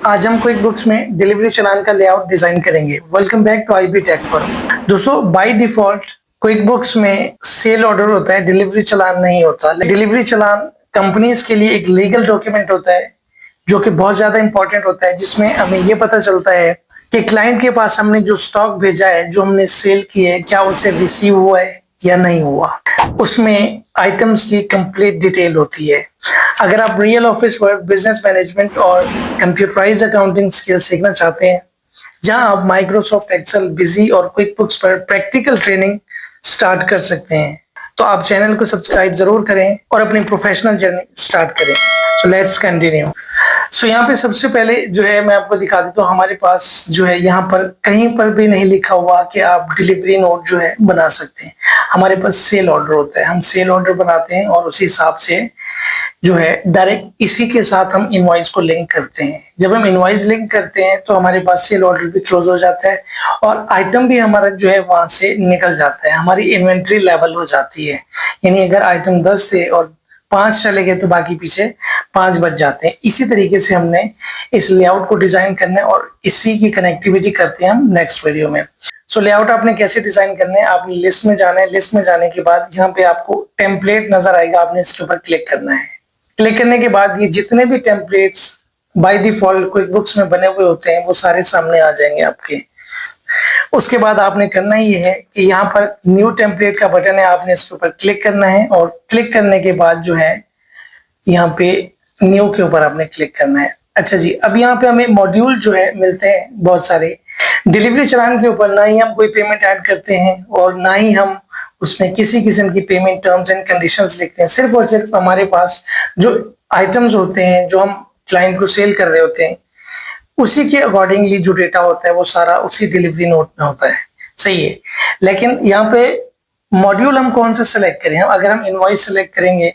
आज हम QuickBooks में डिलीवरी चालान का लेआउट डिजाइन करेंगे। Welcome back to IB Tech Forum. दोस्तों, बाय डिफॉल्ट क्विक बुक्स में सेल ऑर्डर होता है, डिलीवरी चालान नहीं होता। डिलीवरी चालान कंपनीज के लिए एक लीगल डॉक्यूमेंट होता है जो कि बहुत ज्यादा इंपॉर्टेंट होता है, जिसमें हमें ये पता चलता है कि क्लाइंट के पास हमने जो स्टॉक भेजा है, जो हमने सेल किए है, क्या उसे रिसीव हुआ है या नहीं हुआ। उसमें आइटम्स की कंप्लीट डिटेल होती है। अगर आप real office work, business management और कंप्यूटराइज अकाउंटिंग स्किल सीखना चाहते हैं, जहां आप माइक्रोसॉफ्ट एक्सेल, बिजी और क्विक बुक्स पर प्रैक्टिकल ट्रेनिंग स्टार्ट कर सकते हैं, तो आप चैनल को सब्सक्राइब जरूर करें और अपनी प्रोफेशनल जर्नी स्टार्ट करें। So let's continue. सो यहाँ पे सबसे पहले जो है मैं आपको दिखा देता हूँ। हमारे पास जो है यहाँ पर कहीं पर भी नहीं लिखा हुआ कि आप डिलीवरी नोट जो है बना सकते हैं। हमारे पास सेल ऑर्डर होता है, हम सेल ऑर्डर बनाते हैं और उसी हिसाब से जो है डायरेक्ट इसी के साथ हम इनवॉइस को लिंक करते हैं। जब हम इनवॉइस लिंक करते हैं तो हमारे पास सेल ऑर्डर भी क्लोज हो जाता है और आइटम भी हमारा जो है वहां से निकल जाता है, हमारी इन्वेंट्री लेवल हो जाती है। यानी अगर आइटम 10 थे और 5 चले गए तो बाकी पीछे 5 बच जाते हैं। इसी तरीके से हमने इस लेआउट को डिजाइन करना है और इसी की कनेक्टिविटी करते हैं हम नेक्स्ट वीडियो में। सो लेआउट आपने कैसे डिजाइन करना है, आपने लिस्ट में जाना है। लिस्ट में जाने के बाद यहाँ पे आपको टेम्पलेट नजर आएगा, आपने इसके ऊपर क्लिक करना है। क्लिक करने के बाद ये जितने भी templates bye default QuickBooks में बने हुए होते हैं वो सारे सामने आ जाएंगे आपके। उसके बाद आपने करना ये है कि यहाँ पर न्यू टेम्पलेट का बटन है, आपने इसके ऊपर क्लिक करना है और क्लिक करने के बाद जो है यहाँ पे न्यू के ऊपर आपने क्लिक करना है। अच्छा जी, अब यहाँ पे हमें मॉड्यूल जो है मिलते हैं बहुत सारे। डिलीवरी चालान के ऊपर ना ही हम कोई पेमेंट ऐड करते हैं और ना ही हम उसमें किसी किस्म की पेमेंट टर्म्स एंड कंडीशंस लिखते हैं। सिर्फ और सिर्फ हमारे पास जो आइटम्स होते हैं, जो हम क्लाइंट को सेल कर रहे होते हैं, उसी के अकॉर्डिंगली जो डेटा होता है वो सारा उसी डिलीवरी नोट में होता है। सही है, लेकिन यहाँ पे मॉड्यूल हम कौन सा सेलेक्ट करें। अगर हम इनवॉइस सेलेक्ट करेंगे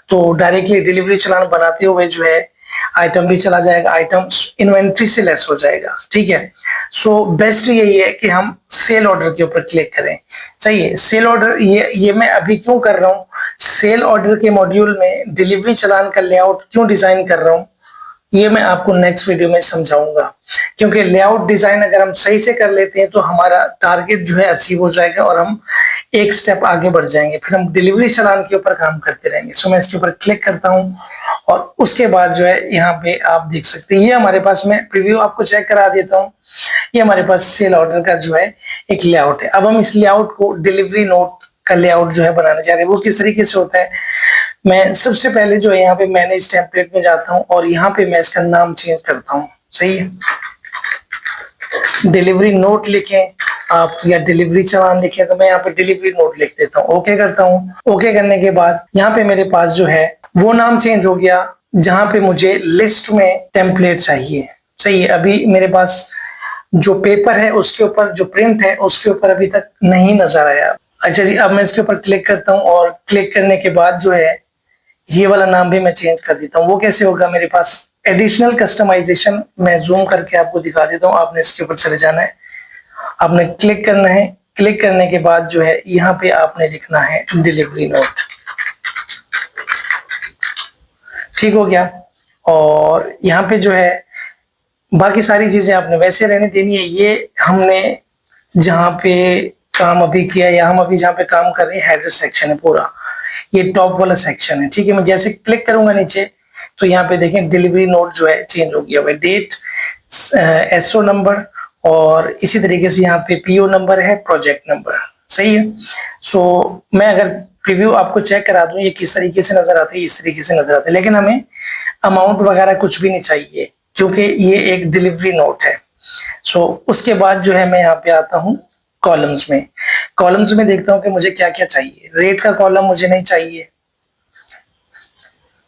तो डायरेक्टली डिलीवरी चालान बनाते हुए जो है आइटम भी चला जाएगा, आइटम इन्वेंट्री से लेस हो जाएगा। ठीक है, सो बेस्ट यही है कि हम सेल ऑर्डर के ऊपर क्लिक करें। सही है, सेल ऑर्डर ये मैं अभी क्यों कर रहा हूँ, सेल ऑर्डर के मॉड्यूल में डिलीवरी चालान का लेआउट क्यों डिजाइन कर रहा हूँ, ये मैं आपको नेक्स्ट वीडियो में समझाऊंगा। क्योंकि लेआउट डिजाइन अगर हम सही से कर लेते हैं तो हमारा टारगेट जो है अचीव हो जाएगा और हम एक स्टेप आगे बढ़ जाएंगे। फिर हम डिलीवरी चालान के ऊपर काम करते रहेंगे। सो मैं इसके ऊपर क्लिक करता हूं और उसके बाद जो है यहाँ पे आप देख सकते हैं, ये हमारे पास, मैं प्रीव्यू आपको चेक करा देता हूँ। ये हमारे पास सेल ऑर्डर का जो है एक लेआउट है। अब हम इस लेआउट को डिलीवरी नोट का लेआउट जो है बनाने जा रहे हैं। वो किस तरीके से होता है, मैं सबसे पहले जो है यहाँ पे मैनेज टेम्पलेट में जाता हूँ और यहाँ पे मैं इसका नाम चेंज करता हूँ। सही है, डिलीवरी नोट लिखें आप या डिलीवरी चालान लिखें, तो मैं यहाँ पे डिलीवरी नोट लिख देता हूँ। ओके करता हूँ। ओके करने के बाद यहाँ पे मेरे पास जो है वो नाम चेंज हो गया जहां पे मुझे लिस्ट में टेम्पलेट चाहिए। सही है, अभी मेरे पास जो पेपर है उसके ऊपर, जो प्रिंट है उसके ऊपर अभी तक नहीं नजर आया। अच्छा जी, अब मैं इसके ऊपर क्लिक करता हूँ और क्लिक करने के बाद जो है ये वाला नाम भी मैं चेंज कर देता हूँ। वो कैसे होगा, मेरे पास एडिशनल कस्टमाइजेशन, मैं जूम करके आपको दिखा देता हूँ। आपने इसके ऊपर चले जाना है, आपने क्लिक करना है। क्लिक करने के बाद जो है यहाँ पे आपने लिखना है डिलीवरी नोट। ठीक हो गया। और यहाँ पे जो है बाकी सारी चीजें आपने वैसे रहने देनी है। ये हमने जहाँ पे काम अभी किया या हम अभी जहाँ पे काम कर रहे हैं, हेडर सेक्शन है पूरा, ये टॉप वाला सेक्शन है। ठीक है, मैं जैसे क्लिक करूंगा नीचे तो यहाँ पे देखें डिलीवरी नोट जो है चेंज हो गया हुआ है, डेट, एसओ नंबर और इसी तरीके से यहाँ पे पीओ नंबर है, प्रोजेक्ट नंबर। सही है, सो मैं अगर प्रीव्यू आपको चेक करा दूं ये किस तरीके से नजर आते हैं, इस तरीके से नजर आते हैं। लेकिन हमें अमाउंट वगैरह कुछ भी नहीं चाहिए क्योंकि ये एक डिलीवरी नोट है। सो उसके बाद जो है मैं यहाँ पे आता हूँ कॉलम्स में। कॉलम्स में देखता हूँ कि मुझे क्या क्या चाहिए। रेट का कॉलम मुझे नहीं चाहिए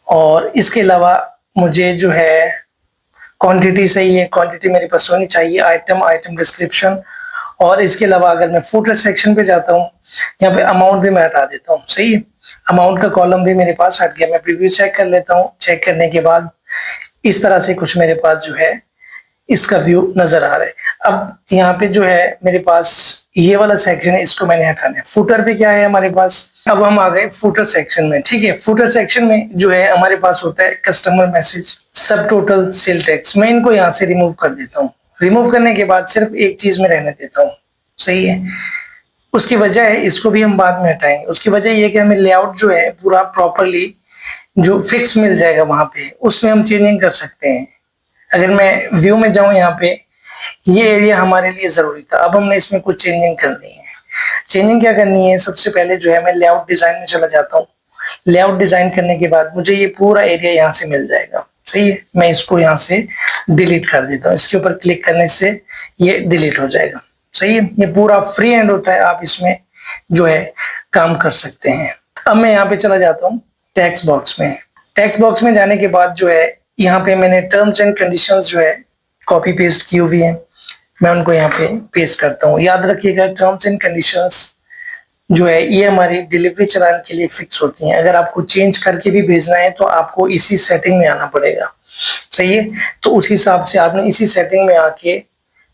और इसके अलावा मुझे जो है क्वांटिटी सही है, क्वांटिटी मेरे पास होनी चाहिए, आइटम, आइटम डिस्क्रिप्शन। और इसके अलावा अगर मैं फुटर सेक्शन पे जाता हूँ, यहाँ पे अमाउंट भी मैं हटा देता हूँ। सही है, अमाउंट का कॉलम भी मेरे पास हट गया। मैं प्रीव्यू चेक कर लेता हूँ। चेक करने के बाद इस तरह से कुछ मेरे पास जो है इसका व्यू नजर आ रहा है। अब यहाँ पे जो है मेरे पास ये वाला सेक्शन है, इसको मैंने हटाना है। फुटर पे क्या है हमारे पास, अब हम आ गए फुटर सेक्शन में। ठीक है, फुटर सेक्शन में जो है हमारे पास होता है कस्टमर मैसेज, सब टोटल, सेल टैक्स। मैं इनको यहाँ से रिमूव कर देता हूँ। रिमूव करने के बाद सिर्फ एक चीज में रहने देता हूँ, सही है। उसकी वजह है, इसको भी हम बाद में हटाएंगे। उसकी वजह ये कि हमें लेआउट जो है पूरा प्रॉपरली जो फिक्स मिल जाएगा वहां पे, उसमें हम चेंजिंग कर सकते हैं। अगर मैं व्यू में जाऊं, यहाँ पे ये एरिया हमारे लिए जरूरी था। अब हमने इसमें कुछ चेंजिंग करनी है। चेंजिंग क्या करनी है, सबसे पहले जो है मैं लेआउट डिजाइन में चला जाता हूँ। लेआउट डिजाइन करने के बाद मुझे ये पूरा एरिया यहाँ से मिल जाएगा, सही है। मैं इसको यहाँ से डिलीट कर देता हूँ। इसके ऊपर क्लिक करने से ये डिलीट हो जाएगा, सही है। ये पूरा फ्री हैंड होता है, आप इसमें जो है काम कर सकते हैं। अब मैं यहाँ पे चला जाता हूँ टेक्स्ट बॉक्स में। टेक्स्ट बॉक्स में जाने के बाद जो है यहाँ पे मैंने टर्म्स एंड कंडीशंस जो है कॉपी पेस्ट की हुई है, मैं उनको यहाँ पे पेस्ट करता हूँ। याद रखिएगा, टर्म्स एंड कंडीशंस जो है ये हमारी डिलीवरी चलान के लिए फिक्स होती हैं। अगर आपको चेंज करके भी भेजना है तो आपको इसी सेटिंग में आना पड़ेगा, सही है। तो उस हिसाब से आपने इसी सेटिंग में आके,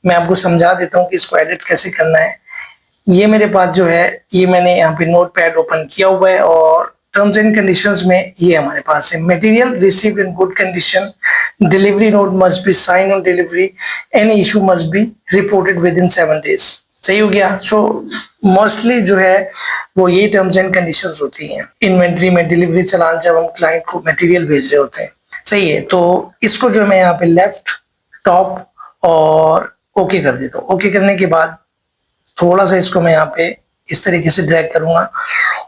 मैं आपको समझा देता हूँ कि इसको एडिट कैसे करना है। ये मेरे पास जो है, ये मैंने यहाँ पे नोट पैड ओपन किया हुआ है और टर्म्स एंड कंडीशंस में ये हमारे पास है, material received in good condition, delivery note must be sign on delivery, any issue must be reported within 7 days। सही हो गया। सो मोस्टली जो है वो ये टर्म्स एंड कंडीशंस होती हैं इन्वेंट्री में, डिलीवरी चलान जब हम क्लाइंट को मटेरियल भेज रहे होते हैं, सही है। तो इसको जो मैं यहाँ पे लेफ्ट टॉप और ओके कर देता हूँ। ओके करने के बाद थोड़ा सा इसको मैं यहाँ पे इस तरीके से ड्रैग करूंगा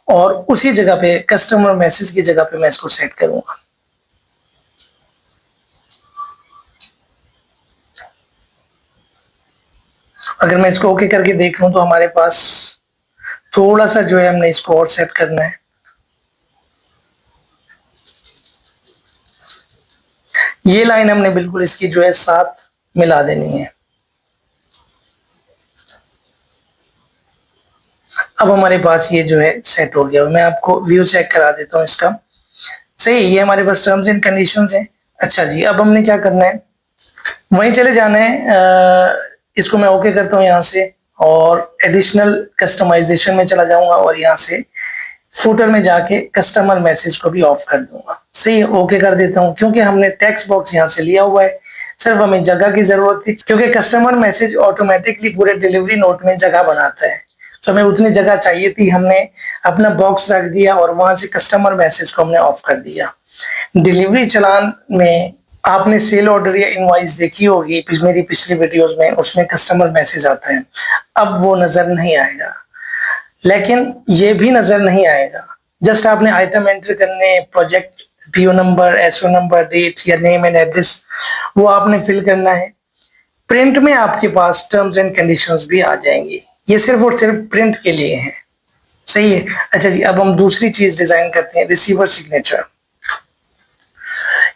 और उसी जगह पे कस्टमर मैसेज की जगह पे मैं इसको सेट करूंगा। अगर मैं इसको ओके करके देख लूं तो हमारे पास थोड़ा सा जो है हमने इसको और सेट करना है। ये लाइन हमने बिल्कुल इसकी जो है साथ मिला देनी है। अब हमारे पास ये जो है सेट हो गया। मैं आपको व्यू चेक करा देता हूँ इसका, सही। ये हमारे पास टर्म्स एंड कंडीशंस हैं। अच्छा जी, अब हमने क्या करना है, वहीं चले जाना है। इसको मैं ओके करता हूँ यहाँ से और एडिशनल कस्टमाइजेशन में चला जाऊंगा और यहाँ से फुटर में जाके कस्टमर मैसेज को भी ऑफ कर दूंगा, सही। ओके कर देता हूँ क्योंकि हमने टेक्स्ट बॉक्स यहाँ से लिया हुआ है, सिर्फ हमें जगह की जरूरत थी, क्योंकि कस्टमर मैसेज ऑटोमेटिकली पूरे डिलीवरी नोट में जगह बनाता है। तो हमें उतनी जगह चाहिए थी, हमने अपना बॉक्स रख दिया और वहां से कस्टमर मैसेज को हमने ऑफ कर दिया। डिलीवरी चलान में आपने सेल ऑर्डर या इनवॉइस देखी होगी मेरी पिछली वीडियोस में, उसमें कस्टमर मैसेज आता है। अब वो नजर नहीं आएगा, लेकिन ये भी नजर नहीं आएगा। जस्ट आपने आइटम एंटर करने, project PO number, SO number, date या नेम एंड एड्रेस वो आपने फिल करना है। प्रिंट में आपके पास टर्म्स एंड कंडीशंस भी आ जाएंगी। ये सिर्फ और सिर्फ प्रिंट के लिए है, सही है। अच्छा जी, अब हम दूसरी चीज डिजाइन करते हैं, रिसीवर सिग्नेचर।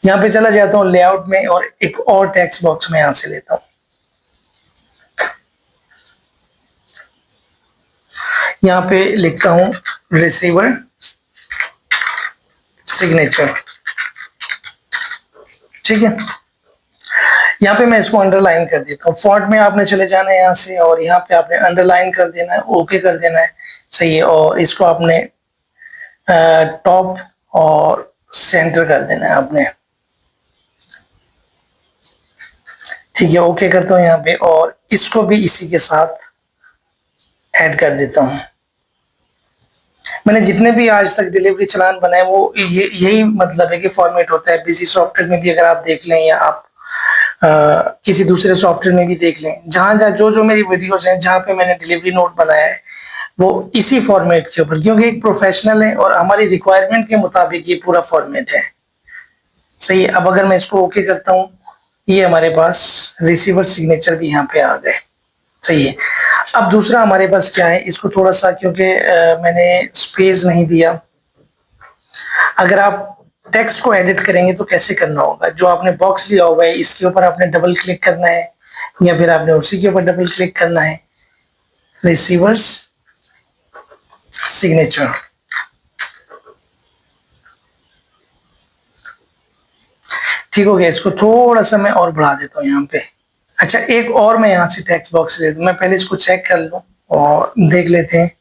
यहाँ पे चला जाता हूँ लेआउट में और एक और टेक्स्ट बॉक्स में यहां से लेता हूँ। यहाँ पे लिखता हूं रिसीवर सिग्नेचर, ठीक है। यहाँ पे मैं इसको अंडरलाइन कर देता हूँ। फॉन्ट में आपने चले जाना है यहाँ से और यहाँ पे आपने अंडरलाइन कर देना है, ओके कर देना है, सही है। और इसको आपने टॉप और सेंटर कर देना है आपने, ठीक है। ओके करता हूँ यहाँ पे और इसको भी इसी के साथ ऐड कर देता हूँ। मैंने जितने भी आज तक डिलीवरी चलान बनाए वो यही मतलब है कि फॉर्मेट होता है। बिजी सॉफ्टवेयर में भी अगर आप देख लें या आप किसी दूसरे सॉफ्टवेयर में भी देख लें, जहां जहां जो जो मेरी वीडियोस हैं जहां पे मैंने डिलीवरी नोट बनाया है वो इसी फॉर्मेट के ऊपर, क्योंकि एक प्रोफेशनल है और हमारी रिक्वायरमेंट के मुताबिक ये पूरा फॉर्मेट है, सही है। अब अगर मैं इसको ओके करता हूँ, ये हमारे पास रिसीवर सिग्नेचर भी यहाँ पे आ गए, सही है। अब दूसरा हमारे पास क्या है, इसको थोड़ा सा क्योंकि मैंने स्पेस नहीं दिया, अगर आप टेक्स्ट को एडिट करेंगे तो कैसे करना होगा, जो आपने बॉक्स लिया हुआ है इसके ऊपर आपने डबल क्लिक करना है या फिर आपने उसी के ऊपर डबल क्लिक करना है, रिसीवर्स सिग्नेचर, ठीक हो गया। इसको थोड़ा सा मैं और बढ़ा देता हूँ यहाँ पे, अच्छा, एक और मैं यहाँ से टेक्स्ट बॉक्स ले दूँ, मैं पहले इसको चेक कर लूँ और देख लेते हैं।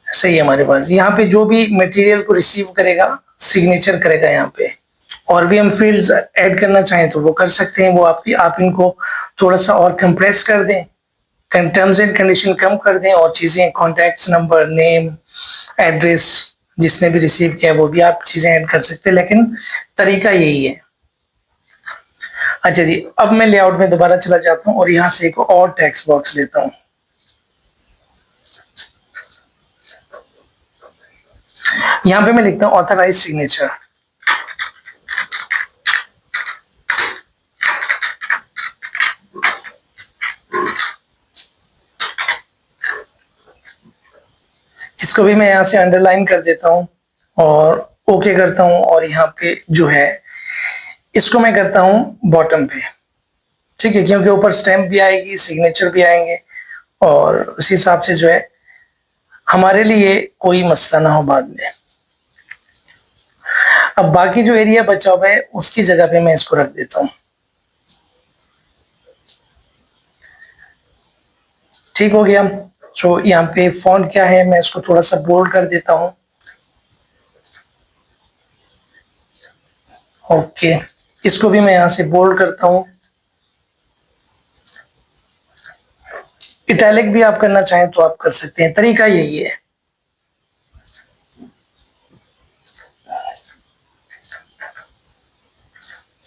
सही है हमारे पास। यहाँ पे जो भी मटेरियल को रिसीव करेगा सिग्नेचर करेगा यहाँ पे। और भी हम फील्ड्स ऐड करना चाहें तो वो कर सकते हैं, वो आपकी, आप इनको थोड़ा सा और कंप्रेस कर दें, टर्म्स एंड कंडीशन कम कर दें और चीजें कॉन्टैक्ट नंबर, नेम, एड्रेस, जिसने भी रिसीव किया वो भी आप चीजें ऐड कर सकते हैं, लेकिन तरीका यही है। अच्छा जी, अब मैं लेआउट में दोबारा चला जाता हूँ और यहाँ से एक और टेक्स्ट बॉक्स लेता हूँ। यहाँ पे मैं लिखता हूँ ऑथराइज सिग्नेचर। इसको भी मैं यहाँ से अंडरलाइन कर देता हूँ और ओके करता हूँ, और यहाँ पे जो है इसको मैं करता हूँ बॉटम पे। ठीक है, क्योंकि ऊपर स्टैम्प भी आएगी, सिग्नेचर भी आएंगे, और उस हिसाब से जो है हमारे लिए कोई मसला ना हो बाद में। अब बाकी जो एरिया बचा हुआ है उसकी जगह पे मैं इसको रख देता हूँ। ठीक हो गया। तो यहाँ पे फॉन्ट क्या है, मैं इसको थोड़ा सा बोल्ड कर देता हूँ। ओके, इसको भी मैं यहाँ से बोल्ड करता हूँ। इटैलिक भी आप करना चाहें तो आप कर सकते हैं, तरीका यही है।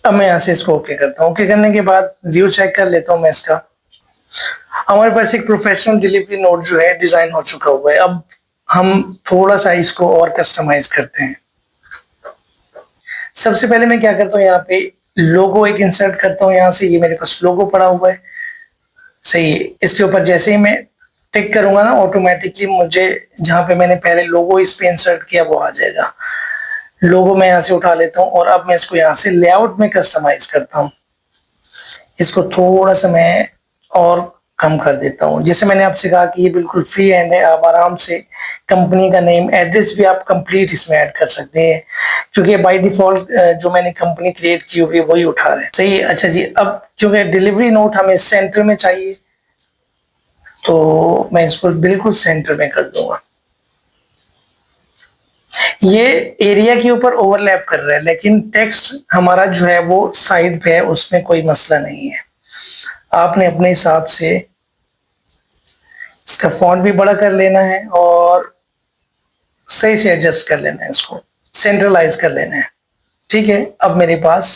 अब मैं यहाँ से इसको ओके करता हूँ। ओके करने के बाद व्यू चेक कर लेता हूँ मैं इसका। हमारे पास एक प्रोफेशनल डिलीवरी नोट जो है डिजाइन हो चुका हुआ है। अब हम थोड़ा सा इसको और कस्टमाइज करते हैं। सबसे पहले मैं क्या करता हूँ, यहाँ पे लोगो एक इंसर्ट करता हूँ। यहाँ से ये मेरे पास लोगो पड़ा हुआ है, सही है। इसके ऊपर जैसे ही मैं टिक करूंगा ना, ऑटोमेटिकली मुझे जहां पे मैंने पहले लोगो इस पे इंसर्ट किया वो आ जाएगा। लोगो मैं यहाँ से उठा लेता हूँ और अब मैं इसको यहाँ से लेआउट में कस्टमाइज करता हूँ। इसको थोड़ा सा मैं और कम कर देता हूँ। जैसे मैंने आपसे कहा कि ये बिल्कुल फ्री हैंड है, आप आराम से कंपनी का नेम, एड्रेस भी आप कंप्लीट इसमें ऐड कर सकते हैं, क्योंकि बाय डिफॉल्ट जो मैंने कंपनी क्रिएट की हुई है वही उठा रहे हैं। सही है। अच्छा जी, अब क्योंकि डिलीवरी नोट हमें सेंटर में चाहिए तो मैं इसको बिल्कुल सेंटर में कर दूंगा। ये एरिया के ऊपर ओवरलैप कर रहा है, लेकिन टेक्स्ट हमारा जो है वो साइड पे है, उसमें कोई मसला नहीं है। आपने अपने हिसाब से इसका फॉन्ट भी बड़ा कर लेना है और सही से एडजस्ट कर लेना है, इसको सेंट्रलाइज कर लेना है। ठीक है, अब मेरे पास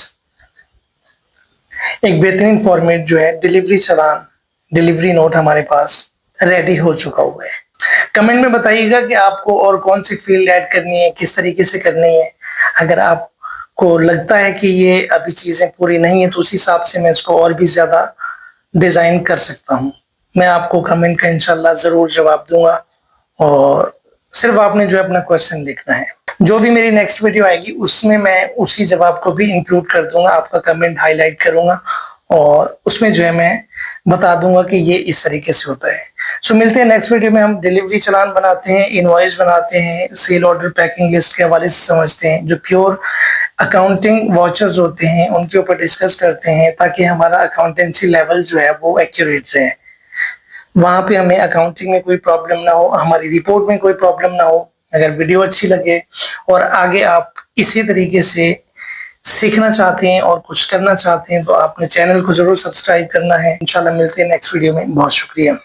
एक बेहतरीन फॉर्मेट जो है डिलीवरी चालान, डिलीवरी नोट हमारे पास रेडी हो चुका हुआ है। कमेंट में बताइएगा कि आपको और कौन सी फील्ड ऐड करनी है, किस तरीके से करनी है। अगर आपको लगता है कि ये अभी चीजें पूरी नहीं है तो उस हिसाब से मैं इसको और भी ज्यादा डिजाइन कर सकता हूँ। मैं आपको कमेंट का इंशाल्लाह जरूर जवाब दूंगा, और सिर्फ आपने जो अपना क्वेश्चन लिखना है। जो भी मेरी नेक्स्ट वीडियो आएगी उसमें मैं उसी जवाब को भी इंक्लूड कर दूंगा, आपका कमेंट हाईलाइट करूंगा और उसमें जो है मैं बता दूंगा कि ये इस तरीके से होता है। सो मिलते हैं नेक्स्ट वीडियो में। हम डिलीवरी चालान बनाते हैं, इनवॉइस बनाते हैं, सेल ऑर्डर पैकिंग लिस्ट के हवाले से समझते हैं, जो प्योर अकाउंटिंग वॉचर्स होते हैं उनके ऊपर डिस्कस करते हैं, ताकि हमारा अकाउंटेंसी लेवल जो है वो एक्यूरेट रहे, वहां पे हमें अकाउंटिंग में कोई प्रॉब्लम ना हो, हमारी रिपोर्ट में कोई प्रॉब्लम ना हो। अगर वीडियो अच्छी लगे और आगे आप इसी तरीके से सीखना चाहते हैं और कुछ करना चाहते हैं तो आपने चैनल को जरूर सब्सक्राइब करना है। इंशाल्लाह मिलते हैं नेक्स्ट वीडियो में। बहुत शुक्रिया।